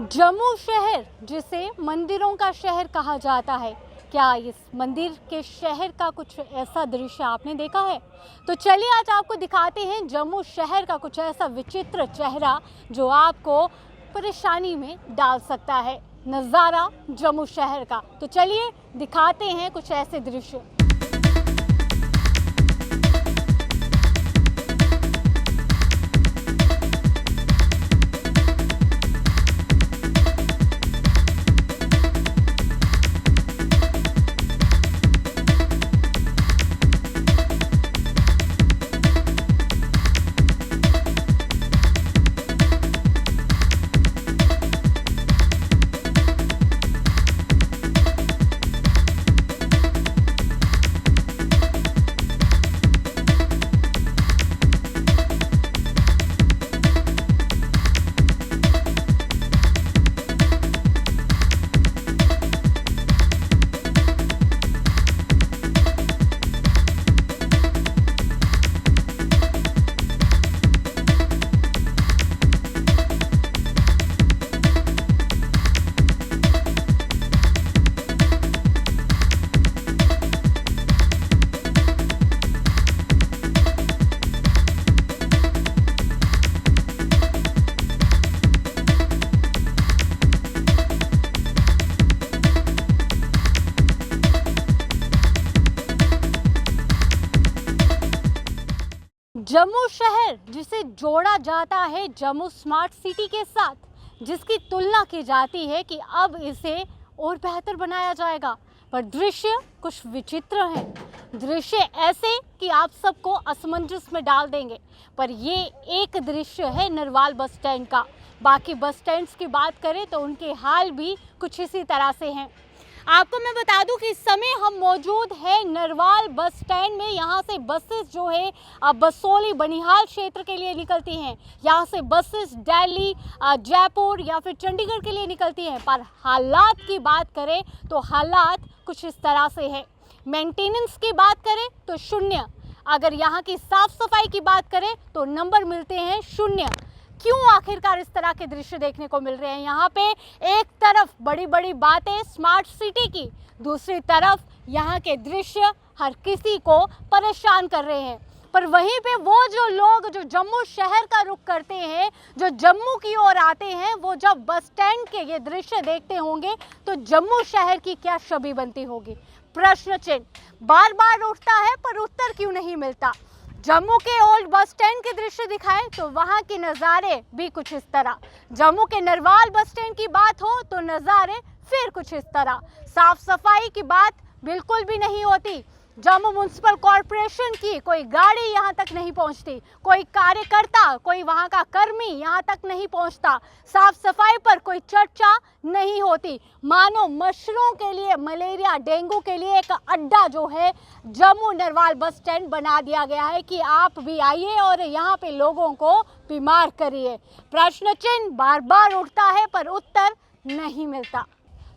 जम्मू शहर, जिसे मंदिरों का शहर कहा जाता है, क्या इस मंदिर के शहर का कुछ ऐसा दृश्य आपने देखा है? तो चलिए आज आपको दिखाते हैं जम्मू शहर का कुछ ऐसा विचित्र चेहरा जो आपको परेशानी में डाल सकता है। नज़ारा जम्मू शहर का, तो चलिए दिखाते हैं कुछ ऐसे दृश्य। जम्मू शहर, जिसे जोड़ा जाता है जम्मू स्मार्ट सिटी के साथ, जिसकी तुलना की जाती है कि अब इसे और बेहतर बनाया जाएगा, पर दृश्य कुछ विचित्र हैं। दृश्य ऐसे कि आप सबको असमंजस में डाल देंगे। पर ये एक दृश्य है नरवाल बस स्टैंड का। बाकी बस स्टैंड्स की बात करें तो उनके हाल भी कुछ इसी तरह से हैं। आपको मैं बता दूं कि इस समय हम मौजूद है नरवाल बस स्टैंड में। यहाँ से बसेस जो है बसोली बनिहाल क्षेत्र के लिए निकलती हैं। यहाँ से बसेस दिल्ली, जयपुर या फिर चंडीगढ़ के लिए निकलती हैं। पर हालात की बात करें तो हालात कुछ इस तरह से है। मेंटेनेंस की बात करें तो शून्य। अगर यहाँ की साफ सफाई की बात करें तो नंबर मिलते हैं शून्य। क्यों आखिरकार इस तरह के दृश्य देखने को मिल रहे हैं? यहाँ पे एक तरफ बड़ी बड़ी बातें स्मार्ट सिटी की, दूसरी तरफ यहाँ के दृश्य हर किसी को परेशान कर रहे हैं। पर वहीं पे वो जो लोग जो जम्मू शहर का रुख करते हैं, जो जम्मू की ओर आते हैं, वो जब बस स्टैंड के ये दृश्य देखते होंगे तो जम्मू शहर की क्या छवि बनती होगी? प्रश्न चिन्ह बार बार उठता है, पर उत्तर क्यों नहीं मिलता? जम्मू के ओल्ड बस स्टैंड के दृश्य दिखाएं तो वहां के नज़ारे भी कुछ इस तरह। जम्मू के नरवाल बस स्टैंड की बात हो तो नज़ारे फिर कुछ इस तरह। साफ सफाई की बात बिल्कुल भी नहीं होती। जम्मू म्युनिसिपल कॉरपोरेशन की कोई गाड़ी यहाँ तक नहीं पहुँचती, कोई कार्यकर्ता, कोई वहाँ का कर्मी यहाँ तक नहीं पहुँचता। साफ सफाई पर कोई चर्चा नहीं होती। मानो मच्छरों के लिए, मलेरिया डेंगू के लिए एक अड्डा जो है जम्मू नरवाल बस स्टैंड बना दिया गया है कि आप भी आइए और यहाँ पे लोगों को बीमार करिए। प्रश्न चिन्ह बार बार उठता है, पर उत्तर नहीं मिलता।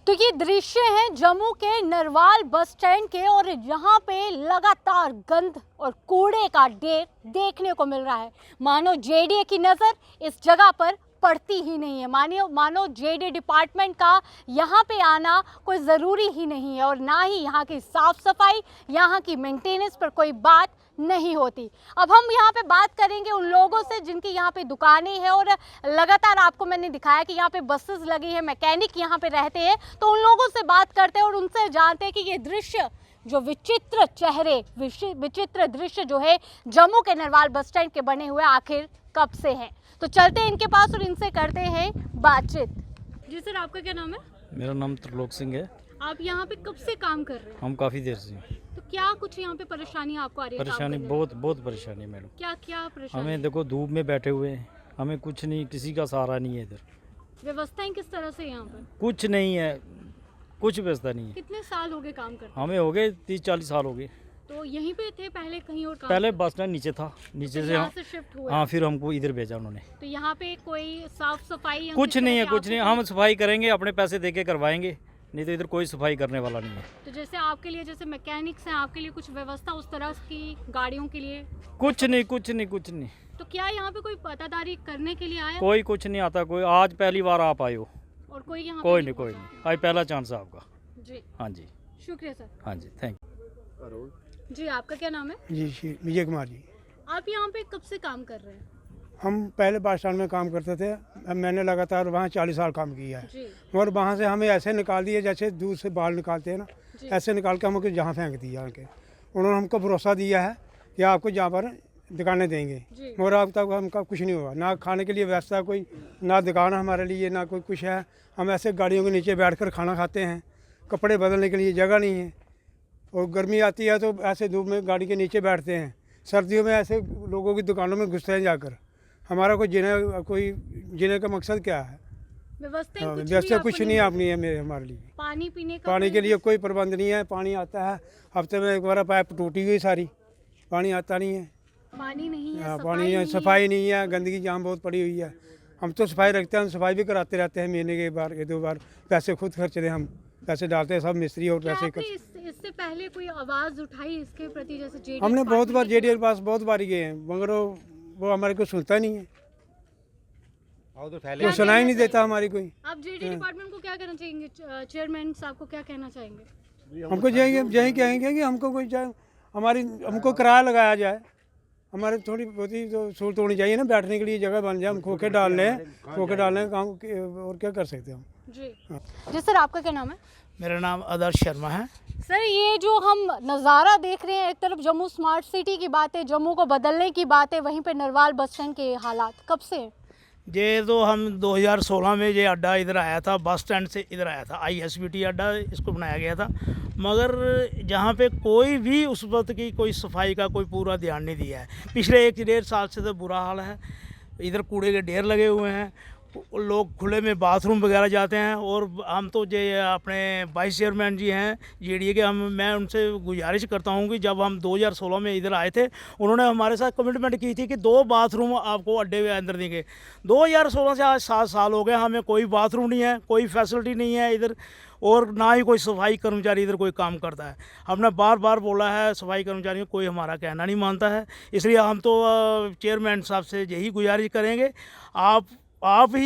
तो ये दृश्य हैं जम्मू के नरवाल बस स्टैंड के, और यहाँ पे लगातार गंद और कूड़े का ढेर देखने को मिल रहा है। मानो जेडीए की नज़र इस जगह पर पड़ती ही नहीं है। मानो जेडीए डिपार्टमेंट का यहाँ पे आना कोई ज़रूरी ही नहीं है, और ना ही यहाँ की साफ़ सफाई, यहाँ की मेंटेनेंस पर कोई बात नहीं होती। अब हम यहाँ पे बात करेंगे उन लोगों से जिनकी यहाँ पे दुकानें हैं, और लगातार आपको मैंने दिखाया कि यहाँ पे बसेस लगी है, मैकेनिक यहाँ पे रहते हैं। तो उन लोगों से बात करते हैं और उनसे जानते हैं कि ये दृश्य, जो विचित्र चेहरे, विचित्र दृश्य जो है जम्मू के नरवाल बस स्टैंड के बने हुए, आखिर कब से हैं। तो चलते हैं इनके पास और इनसे करते हैं बातचीत। जी सर, आपका क्या नाम है? मेरा नाम त्रिलोक सिंह है। आप यहाँ पे कब से काम कर रहे हैं? हम काफ़ी देर से। तो क्या कुछ यहाँ पे परेशानी आपको आ रही है? परेशानी बहुत परेशानी मैडम। क्या क्या परेशानी? हमें देखो धूप में बैठे हुए हैं, हमें कुछ नहीं, किसी का सहारा नहीं है। इधर व्यवस्थाएं किस तरह से यहाँ पर? कुछ नहीं है, कुछ व्यवस्था नहीं है। कितने साल हो गए काम करते? हमें हो गए 30-40 साल हो गए। तो यहीं पे थे पहले, कहीं और काम? पहले बस स्टैंड नीचे था, नीचे तो से यहाँ से शिफ्ट हुए? हाँ, फिर हमको इधर भेजा उन्होंने। तो यहाँ पे कोई साफ सफाई? कुछ नहीं है, कुछ नहीं। हम सफाई करेंगे, अपने पैसे दे के करवाएंगे, नहीं तो इधर कोई सफाई करने वाला नहीं है। तो जैसे आपके लिए, जैसे मैकेनिक्स हैं, आपके लिए कुछ व्यवस्था उस तरह की गाड़ियों के लिए? कुछ नहीं, कुछ नहीं, कुछ नहीं। तो क्या यहाँ पे कोई पतादारी करने के लिए आया? कोई कुछ नहीं आता। कोई आज पहली बार आप आए हो, और कोई यहाँ पे कोई नहीं पहुंचा? आज पहला चांस है आपका। जी हाँ जी, शुक्रिया सर। हाँ जी, थैंक यू। जी आपका क्या नाम है? जी विजय कुमार जी। आप यहाँ पे कब से काम कर रहे हैं? हम पहले बस स्टैंड में काम करते थे। अब मैंने लगातार वहाँ 40 साल काम किया है। जी और वहाँ से हमें ऐसे निकाल दिए जैसे दूध से बाल निकालते हैं ना, जी। ऐसे निकाल के हमको जहाँ फेंक दिया उनके। उन्होंने हमको भरोसा दिया है कि आपको जहाँ पर दुकानें देंगे, जी। और अब तक हमका कुछ नहीं हुआ। ना खाने के लिए व्यवस्था कोई, ना दुकान हमारे लिए, ना कोई कुछ है। हम ऐसे गाड़ियों के नीचे बैठ कर खाना खाते हैं। कपड़े बदलने के लिए जगह नहीं है, और गर्मी आती है तो ऐसे धूप में गाड़ी के नीचे बैठते हैं। सर्दियों में ऐसे लोगों की दुकानों में घुसते हैं जाकर। हमारा कोई जीने का मकसद क्या है? व्यवस्था हाँ, कुछ भी व्यवस्था आपको कुछ नहीं है अपनी है मेरे हमारे लिए। पानी पीने का पानी कोई के लिए कोई प्रबंध नहीं है। पानी आता है हफ्ते में एक बार, पाइप टूटी हुई सारी, पानी आता नहीं है। पानी नहीं है, हाँ, सफाई पानी है, नहीं है। सफाई नहीं है, गंदगी जहाँ बहुत पड़ी हुई है। हम तो सफाई रखते हैं, हम सफाई भी कराते रहते हैं महीने के एक बार, एक दो बार। पैसे खुद खर्चते हैं, हम पैसे डालते हैं सब मिस्त्री और क्या पैसे आपने खर्च। इससे पहले कोई आवाज उठाई इसके प्रति, जैसे जेडी हमने बहुत बार जेडीएल पास बहुत बार गए हैं, मगर वो हमारे को सुनता नहीं है। वो सुनाई नहीं देता हमारी कोई। आप जेडी डिपार्टमेंट को क्या कहना चाहेंगे? चेयरमैन साहब को क्या कहना चाहेंगे? हमको यही कहेंगे कि हमको कोई हमको किराया लगाया जाए। हमारे थोड़ी बहुत ही तो सहूलत होनी चाहिए ना, बैठने के लिए जगह बन जाए। हम खोखे डाल लें काम, और क्या कर सकते हैं हम। जी सर, आपका क्या नाम है? मेरा नाम आदर्श शर्मा है। सर, ये जो हम नज़ारा देख रहे हैं, एक तरफ जम्मू स्मार्ट सिटी की बात है, जम्मू को बदलने की बात है, वहीं पे नरवाल बस स्टैंड के हालात कब से हैं? ये तो हम 2016 में ये अड्डा इधर आया था, बस स्टैंड से इधर आया था, ISBT अड्डा इसको बनाया गया था। मगर जहाँ पे कोई भी उस वक्त की कोई सफाई का कोई पूरा ध्यान नहीं दिया है। पिछले 1 साल से तो बुरा हाल है। इधर कूड़े के ढेर लगे हुए हैं, लोग खुले में बाथरूम वगैरह जाते हैं। और हम तो जो अपने वाइस चेयरमैन जी हैं JDA के, मैं उनसे गुजारिश करता हूं कि जब हम 2016 में इधर आए थे, उन्होंने हमारे साथ कमिटमेंट की थी कि 2 बाथरूम आपको अड्डे के अंदर देंगे। 2016 से आज 7 साल हो गए, हमें कोई बाथरूम नहीं है, कोई फैसिलिटी नहीं है इधर, और ना ही कोई सफाई कर्मचारी इधर कोई काम करता है। हमने बार बार बोला है, सफाई कर्मचारियों कोई हमारा कहना नहीं मानता है। इसलिए हम तो चेयरमैन साहब से यही गुजारिश करेंगे, आपने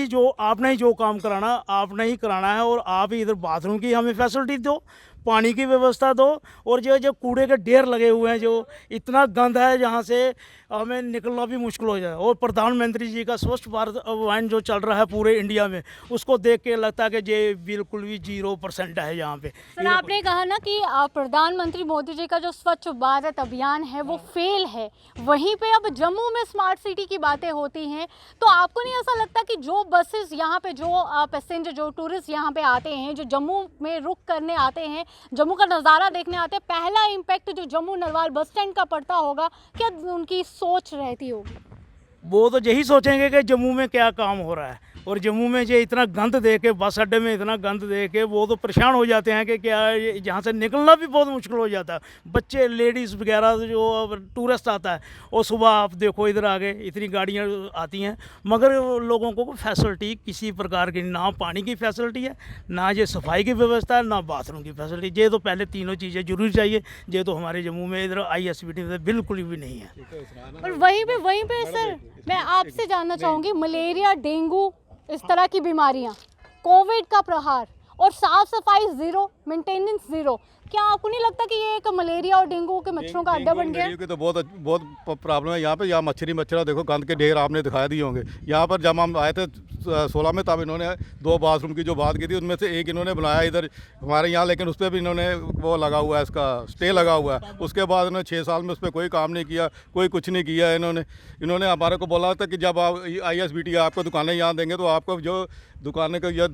ही जो काम कराना आपने ही कराना है, और आप ही इधर बाथरूम की हमें फैसिलिटी दो, पानी की व्यवस्था दो। और जो कूड़े के ढेर लगे हुए हैं, जो इतना गंद है जहाँ से हमें निकलना भी मुश्किल हो जाए। और प्रधानमंत्री जी का स्वच्छ भारत अभियान जो चल रहा है पूरे इंडिया में, उसको देख के लगता है कि ये बिल्कुल भी 0% है यहाँ पे। सर, आपने कहा ना कि प्रधानमंत्री मोदी जी का जो स्वच्छ भारत अभियान है वो फेल है, वहीं पे अब जम्मू में स्मार्ट सिटी की बातें होती हैं, तो आपको नहीं ऐसा लगता कि जो बसेस यहाँ पे, जो पैसेंजर, जो टूरिस्ट यहाँ पे आते हैं, जो जम्मू में रुक करने आते हैं, जम्मू का नज़ारा देखने आते हैं, पहला इम्पैक्ट जो जम्मू नरवाल बस स्टैंड का पड़ता होगा, क्या उनकी सोच रहती होगी? वो तो यही सोचेंगे कि जम्मू में क्या काम हो रहा है। और जम्मू में ये इतना गंद देख के, बस अड्डे में इतना गंद देख के वो तो परेशान हो जाते हैं कि क्या यहाँ से निकलना भी बहुत मुश्किल हो जाता है। बच्चे, लेडीज़ वगैरह जो टूरिस्ट आता है, और सुबह आप देखो इधर आगे इतनी गाड़ियाँ आती हैं, मगर लोगों को फैसिलिटी किसी प्रकार की, ना पानी की फैसिलिटी है, ना ये सफाई की व्यवस्था है, ना बाथरूम की फैसिलिटी। ये तो पहले तीनों चीज़ें जरूरी चाहिए। ये तो हमारे जम्मू में इधर ISBT में बिल्कुल भी नहीं है। और वहीं पे सर, मैं आपसे जानना चाहूँगी, मलेरिया, डेंगू, इस तरह की बीमारियां, कोविड का प्रहार, और साफ सफाई ज़ीरो, मेंटेनेंस ज़ीरो, क्या आपको नहीं लगता कि ये एक मलेरिया और डेंगू के मच्छरों का अड्डा बन गया है? की तो बहुत प्रॉब्लम है यहाँ पे। यहाँ मच्छर देखो, गंद के ढेर आपने दिखाई दिए होंगे। यहाँ पर जब हम आए थे 16 में, तब इन्होंने 2 बाथरूम की जो बात की थी, उनमें से एक इन्होंने बनाया इधर हमारे यहाँ, लेकिन उस पर भी इन्होंने वो लगा हुआ है, इसका स्टे लगा हुआ है। उसके बाद इन्होंने 6 साल में उस पर कोई काम नहीं किया, कोई कुछ नहीं किया। इन्होंने हमारे को बोला था कि जब आप ISBT आपको दुकानें यहाँ देंगे तो आपको जो दुकानें का या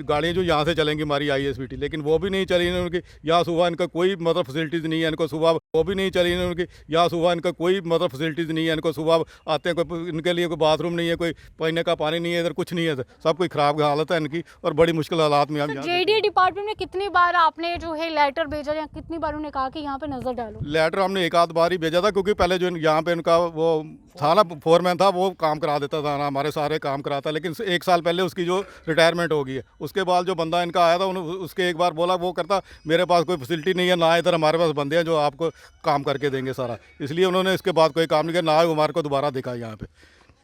गाड़ियाँ जो यहाँ से चलेंगी हमारी ISBT, लेकिन वो भी नहीं चली इनकी। यहाँ सुबह इनका कोई मतलब फैसिलिटीज़ नहीं है इनको, सुबह वो भी नहीं चली इनकी। यहाँ सुबह इनका कोई मतलब फैसिलिटीज़ नहीं है इनको, सुबह आते हैं कोई, इनके लिए कोई बाथरूम नहीं है, कोई पीने का पानी नहीं है, इधर कुछ नहीं है, सब कोई ख़राब हालत है इनकी, और बड़ी मुश्किल हालात में हम यहाँ। JDA डिपार्टमेंट में कितनी बार आपने जो है लेटर भेजा, या कितनी बार उन्हें कहा कि यहाँ पे नज़र डालो? लेटर हमने 1 आध बार ही भेजा था, क्योंकि पहले जो यहाँ पे इनका वो था ना, फोरमैन था, वो काम करा देता था ना, हमारे सारे काम कराता। लेकिन 1 साल पहले उसकी जो रिटायरमेंट हो गई है, उसके बाद जो बंदा इनका आया था, उसके एक बार बोला, वो करता मेरे पास कोई फैसिलिटी नहीं है, ना इधर हमारे पास बंदे हैं जो आपको काम करके देंगे सारा। इसलिए उन्होंने इसके बाद कोई काम नहीं किया, ना ही हमारे को दोबारा देखा यहाँ पे।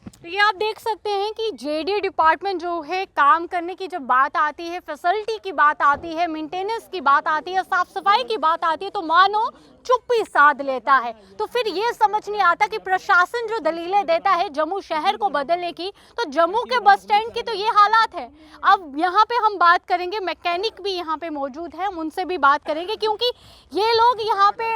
तो ये आप देख सकते हैं कि जेडी डिपार्टमेंट जो है, काम करने की जब बात आती है, फैसिलिटी की बात आती है, मेंटेनेंस की बात आती है, साफ सफाई की बात आती है, तो मानो चुप्पी साध लेता है। तो फिर ये समझ नहीं आता कि प्रशासन जो दलीलें देता है जम्मू शहर को बदलने की, तो जम्मू के बस स्टैंड की तो ये हालात है। अब यहाँ पे हम बात करेंगे, मैकेनिक भी यहाँ पे मौजूद है, हम उनसे भी बात करेंगे, क्योंकि ये लोग यहाँ पे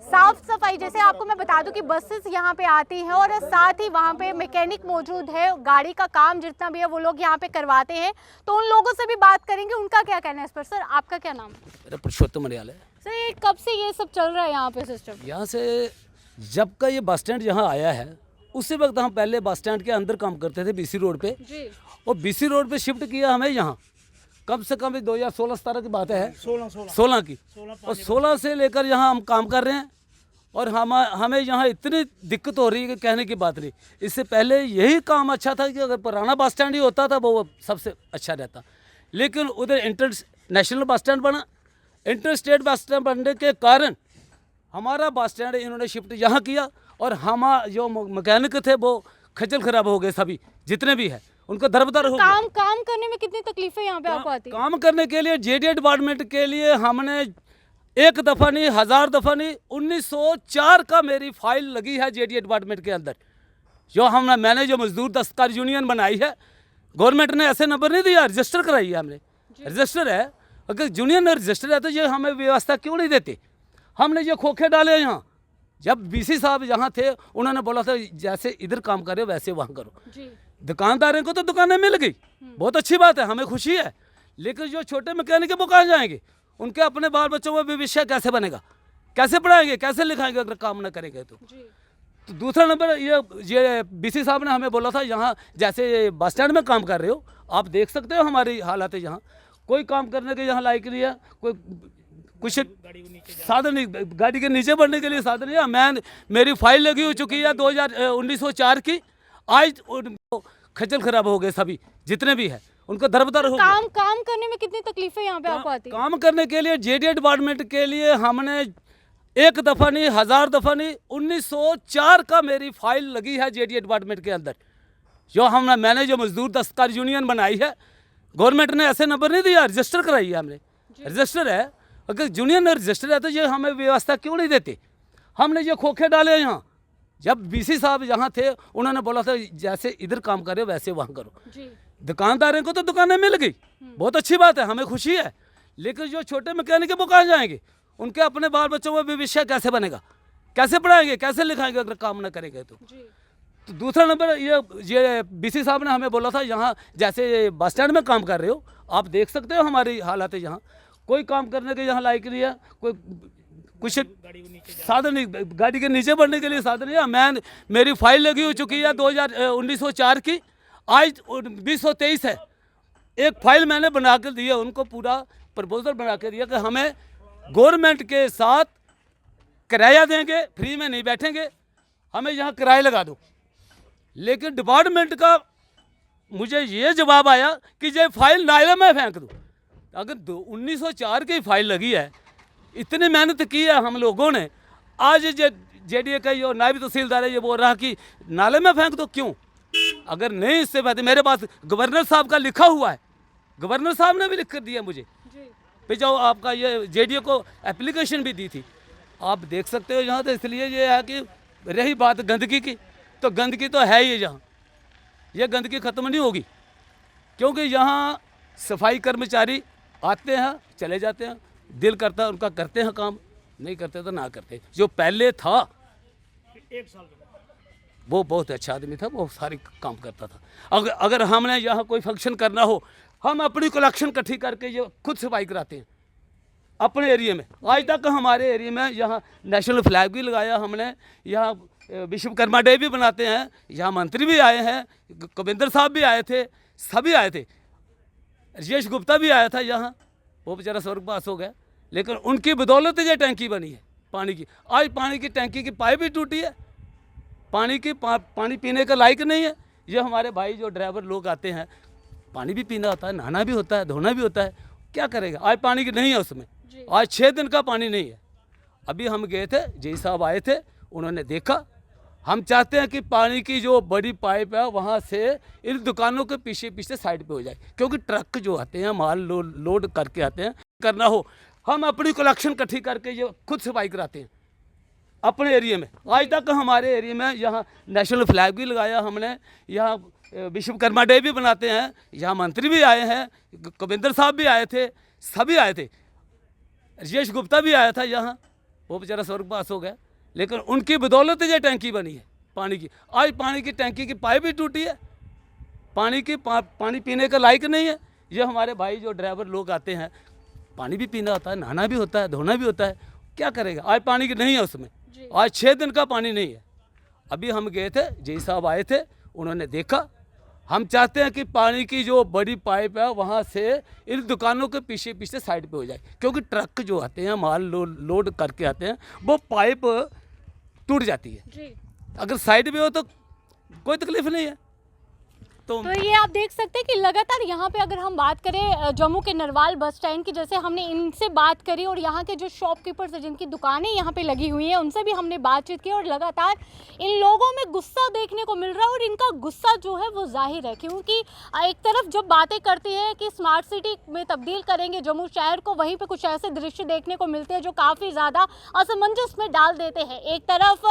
साफ सफाई, जैसे आपको मैं बता दूं कि बसेस यहाँ पे आती हैं और साथ ही वहाँ पे मैकेनिक मौजूद है, गाड़ी का काम जितना भी है वो लोग यहाँ पे करवाते हैं। तो उन लोगों से भी बात करेंगे, उनका क्या कहना है इस पर। सर, आपका क्या नाम है? मेरा पुरुषोत्तम मलयाल है। सर, ये कब से ये सब चल रहा है यहाँ पे सिस्टम? यहाँ से जब का ये बस स्टैंड यहाँ आया है, उसी वक्त हम पहले बस स्टैंड के अंदर काम करते थे बीसी रोड पे, जी। और बीसी रोड पे शिफ्ट किया हमें यहाँ कम से कम 2016-17 की बात है, 16 की, और 16 से लेकर यहाँ हम काम कर रहे हैं। और हमें यहाँ इतनी दिक्कत हो रही है कि कहने की बात नहीं। इससे पहले यही काम अच्छा था कि अगर पुराना बस स्टैंड ही होता था वो सबसे अच्छा रहता, लेकिन उधर इंटरनेशनल बस स्टैंड बना, इंटर स्टेट बस स्टैंड बनने के कारण हमारा बस स्टैंड इन्होंने शिफ्ट यहाँ किया, और हम जो मैकेनिक थे वो खजल खराब हो गए, सभी जितने भी है उनको दरबदर हो गए। काम करने में कितनी तकलीफें यहाँ पे आपको आती है? काम करने के लिए जेडी डिपार्टमेंट के लिए हमने एक दफ़ा नहीं, 1000 दफ़ा नहीं, 1904 का मेरी फाइल लगी है जेडी डिपार्टमेंट के अंदर। जो मैंने जो मजदूर दस्तकार यूनियन बनाई है, गवर्नमेंट ने ऐसे नंबर नहीं दिया, रजिस्टर कराई है हमने, रजिस्टर है। अगर यूनियन में रजिस्टर है तो ये हमें व्यवस्था क्यों नहीं देते? हमने ये खोखे डाले यहाँ। जब बीसी साहब यहाँ थे उन्होंने बोला था जैसे इधर काम करे वैसे वहाँ करो। जी। दुकानदारों को तो दुकानें मिल गई, बहुत अच्छी बात है, हमें खुशी है, लेकिन जो छोटे मैकेनिक है वो कहाँ जाएंगे? उनके अपने बाल बच्चों में भविष्य कैसे बनेगा? कैसे पढ़ाएंगे, कैसे लिखाएंगे अगर काम ना करेंगे तो? तो दूसरा नंबर ये बीसी साहब ने हमें बोला था यहाँ जैसे बस स्टैंड में काम कर रहे हो, आप देख सकते हो हमारी हालत है, यहाँ कोई काम करने के यहाँ लायक नहीं है, कोई कुछ साधन नहीं, गाड़ी के नीचे बढ़ने के लिए साधन नहीं है। मेरी फाइल लगी हो चुकी है 1904 की, आज खजल खराब हो गए, सभी जितने भी है उनको दरबदर हो गए। काम करने में कितनी तकलीफें यहाँ पे आपको आती है? काम करने के लिए जेडी डिपार्टमेंट के लिए हमने एक दफ़ा नहीं, 1000 दफ़ा नहीं, 1904 का मेरी फाइल लगी है जेडी डिपार्टमेंट के अंदर। जो मैंने जो मजदूर दस्तकार यूनियन बनाई है, गवर्नमेंट ने ऐसे नंबर नहीं दिया, रजिस्टर कराई है हमने, रजिस्टर है। अगर यूनियन में रजिस्टर है तो ये हमें व्यवस्था क्यों नहीं देते? हमने ये खोखे डाले यहाँ। जब बीसी साहब यहाँ थे उन्होंने बोला था जैसे इधर काम करे वैसे वहाँ करो। जी। दुकानदारों को तो दुकानें मिल गई, बहुत अच्छी बात है, हमें खुशी है, लेकिन जो छोटे मैकेनिक है वो कहाँ जाएंगे? उनके अपने बाल बच्चों में भविष्य कैसे बनेगा? कैसे पढ़ाएंगे, कैसे लिखाएंगे अगर काम ना करेंगे तो? तो दूसरा नंबर ये बीसी साहब ने हमें बोला था यहाँ जैसे बस स्टैंड में काम कर रहे हो, आप देख सकते हो हमारी हालत है, यहाँ कोई काम करने के यहाँ लायक नहीं है, कोई कुछ साधन नहीं, गाड़ी के नीचे बढ़ने के लिए साधन नहीं है। मेरी फाइल लगी हो चुकी है 1904 की, आज 2023 है। एक फाइल मैंने बना कर दी है उनको, पूरा प्रपोजल बना के दिया कि हमें गवर्नमेंट के साथ किराया देंगे, फ्री में नहीं बैठेंगे, हमें यहाँ किराया लगा दो। लेकिन डिपार्टमेंट का मुझे ये जवाब आया कि ये फाइल नाले में फेंक दो। अगर 1904 की फाइल लगी है, इतनी मेहनत की है हम लोगों ने, आज जेडीए का जो नायब तहसीलदार है ये बोल रहा कि नाले में फेंक दो, क्यों? अगर नहीं, इससे बेहतर मेरे पास गवर्नर साहब का लिखा हुआ है, गवर्नर साहब ने भी लिख कर दिया मुझे, फिर जो आपका ये जेडीए को एप्लीकेशन भी दी थी, आप देख सकते हो यहाँ। तो इसलिए ये है कि रही बात गंदगी की, तो गंदगी तो है ही यहाँ, ये गंदगी ख़त्म नहीं होगी, क्योंकि यहाँ सफाई कर्मचारी आते हैं चले जाते हैं, दिल करता है उनका करते हैं काम, नहीं करते तो ना करते। जो पहले था 1 साल वो बहुत अच्छा आदमी था, वो सारी काम करता था। अगर हमने यहाँ कोई फंक्शन करना हो, हम अपनी कलेक्शन इकट्ठी करके ये खुद सफाई कराते हैं अपने एरिया में। आज तक हमारे एरिया में यहाँ नेशनल फ्लैग भी लगाया हमने, यहाँ विश्वकर्मा डे भी बनाते हैं, यहाँ मंत्री भी आए हैं, कविंदर साहब भी आए थे, सभी आए थे, राजेश गुप्ता भी आया था यहाँ, वो बेचारा स्वर्गवास हो गया, लेकिन उनकी बदौलत ये टैंकी बनी है पानी की। आज पानी की टैंकी की पाइप भी टूटी है, पानी पीने का लायक नहीं है। ये हमारे भाई जो ड्राइवर लोग आते हैं, पानी भी पीना होता है, नहाना भी होता है, धोना भी होता है, क्या करेगा? आज पानी की नहीं है उसमें, आज 6 दिन का पानी नहीं है। अभी हम गए थे, जय साहब आए थे, उन्होंने देखा, हम चाहते हैं कि पानी की जो बड़ी पाइप है वहाँ से इन दुकानों के पीछे पीछे साइड पे हो जाए, क्योंकि ट्रक जो आते हैं माल लोड करके आते हैं, करना हो हम अपनी कलेक्शन इकट्ठी करके ये खुद सफाई कराते हैं अपने एरिया में। आज तक हमारे एरिया में यहाँ नेशनल फ्लैग भी लगाया हमने, यहाँ विश्वकर्मा डे भी बनाते हैं, यहाँ मंत्री भी आए हैं, कविंदर साहब भी आए थे, सभी आए थे, राजेश गुप्ता भी आया था यहाँ, वो बेचारा स्वर्गवास हो गया, लेकिन उनकी बदौलत ये टैंकी बनी है पानी की। आज पानी की टैंकी की पाइप भी टूटी है, पानी पीने का लायक नहीं है। ये हमारे भाई जो ड्राइवर लोग आते हैं, पानी भी पीना होता है, नहाना भी होता है, धोना भी होता है, क्या करेगा। आज पानी की नहीं है उसमें, आज 6 दिन का पानी नहीं है। अभी हम गए थे, जय साहब आए थे, उन्होंने देखा। हम चाहते हैं कि पानी की जो बड़ी पाइप है वहाँ से इन दुकानों के पीछे पीछे साइड पे हो जाए, क्योंकि ट्रक जो आते हैं माल लोड करके आते हैं, वो पाइप टूट जाती है जी। अगर साइड में हो तो कोई तकलीफ नहीं है। तो ये आप देख सकते हैं कि लगातार यहाँ पे अगर हम बात करें जम्मू के नरवाल बस स्टैंड की, जैसे हमने इनसे बात करी और यहाँ के जो शॉपकीपर्स हैं जिनकी दुकानें यहाँ पे लगी हुई हैं उनसे भी हमने बातचीत की, और लगातार इन लोगों में गुस्सा देखने को मिल रहा है। और इनका गुस्सा जो है वो जाहिर है, क्योंकि एक तरफ जब बातें करती है कि स्मार्ट सिटी में तब्दील करेंगे जम्मू शहर को, वहीं पर कुछ ऐसे दृश्य देखने को मिलते हैं जो काफ़ी ज़्यादा असमंजस में डाल देते हैं। एक तरफ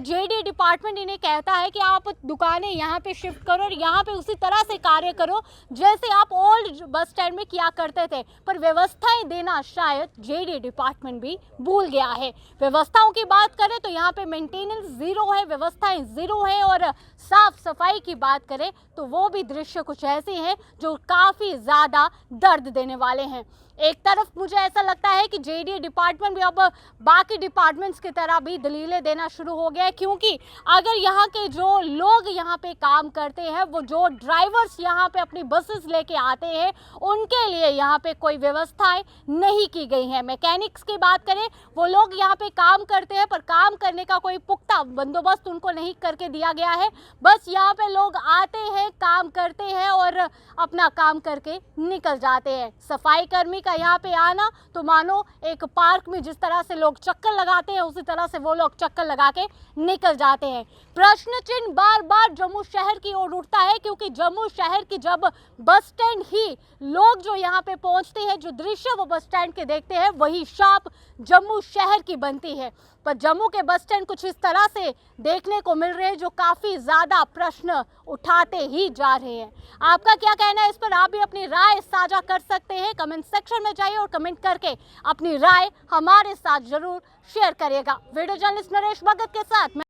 JD डिपार्टमेंट इन्हें कहता है कि आप दुकानें यहाँ पर शिफ्ट करो और यहाँ पर उसी तरह से कार्य करो जैसे आप ओल्ड बस स्टैंड में किया करते थे, पर व्यवस्थाएं देना शायद JD डिपार्टमेंट भी भूल गया है। व्यवस्थाओं की बात करें तो यहाँ पे मेंटेनेंस जीरो है, व्यवस्थाएं जीरो है, और साफ सफाई की बात करें तो वो भी दृश्य कुछ ऐसे हैं जो काफ़ी ज़्यादा दर्द देने वाले हैं। एक तरफ मुझे ऐसा लगता है कि JD डिपार्टमेंट भी अब बाकी डिपार्टमेंट्स की तरह भी दलीलें देना शुरू हो गया है, क्योंकि अगर यहाँ के जो लोग यहाँ पे काम करते हैं, वो जो ड्राइवर्स यहाँ पे अपनी बसेस लेके आते हैं, उनके लिए यहाँ पे कोई व्यवस्थाएं नहीं की गई हैं। मैकेनिक्स की बात करें, वो लोग यहाँ पे काम करते हैं, पर काम करने का कोई पुख्ता बंदोबस्त उनको नहीं करके दिया गया है। बस यहाँ पे लोग आते हैं, काम करते हैं और अपना काम करके निकल जाते हैं। सफाई कर्मी का यहाँ पे आना तो मानो एक पार्क में जिस तरह से लोग चक्कर लगाते हैं, उसी तरह से वो लोग चक्कर लगा के निकल जाते हैं। प्रश्न चिन्ह बार बार जम्मू शहर की ओर उठता है, क्योंकि जम्मू शहर की जब बस स्टैंड ही लोग जो यहाँ पे पहुँचते हैं, जो दृश्य वो बस स्टैंड के देखते हैं, वही शाप जम्मू शहर की बनती है। पर जम्मू के बस स्टैंड कुछ इस तरह से देखने को मिल रहे हैं जो काफ़ी ज़्यादा प्रश्न उठाते ही जा रहे हैं। आपका क्या कहना है इस पर? आप भी अपनी राय साझा कर सकते हैं, कमेंट सेक्शन में जाइए और कमेंट करके अपनी राय हमारे साथ जरूर शेयर करिएगा। वीडियो जर्नलिस्ट नरेश भगत के साथ